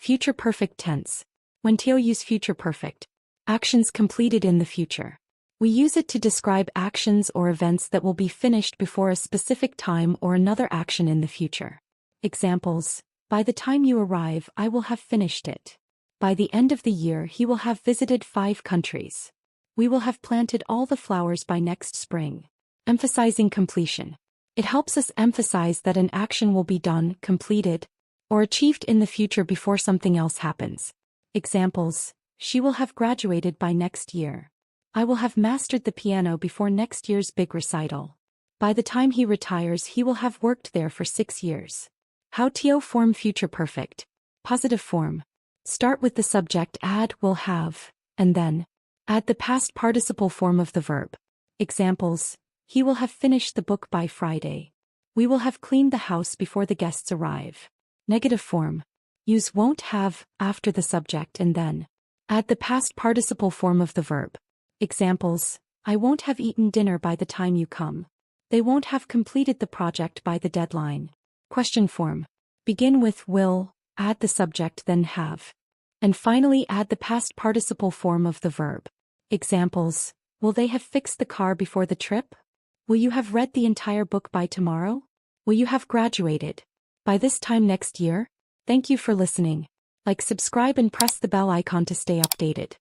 Future perfect tense. When Teo use future perfect. Actions completed in the future. We use it to describe actions or events that will be finished before a specific time or another action in the future. Examples: by the time you arrive, I will have finished it. By the end of the year, he will have visited 5 countries. We will have planted all the flowers by next spring. Emphasizing completion. It helps us emphasize that an action will be done, completed, or achieved in the future before something else happens. Examples: she will have graduated by next year. I will have mastered the piano before next year's big recital. By the time he retires, he will have worked there for 6 years. How Teo form future perfect. Positive form. Start with the subject add will have, and then add the past participle form of the verb. Examples: he will have finished the book by Friday. We will have cleaned the house before the guests arrive. Negative form. Use won't have after the subject and then add the past participle form of the verb. Examples: I won't have eaten dinner by the time you come. They won't have completed the project by the deadline. Question form. Begin with will, add the subject then have. And finally add the past participle form of the verb. Examples: will they have fixed the car before the trip? Will you have read the entire book by tomorrow? Will you have graduated by this time next year? Thank you for listening. Like, subscribe and press the bell icon to stay updated.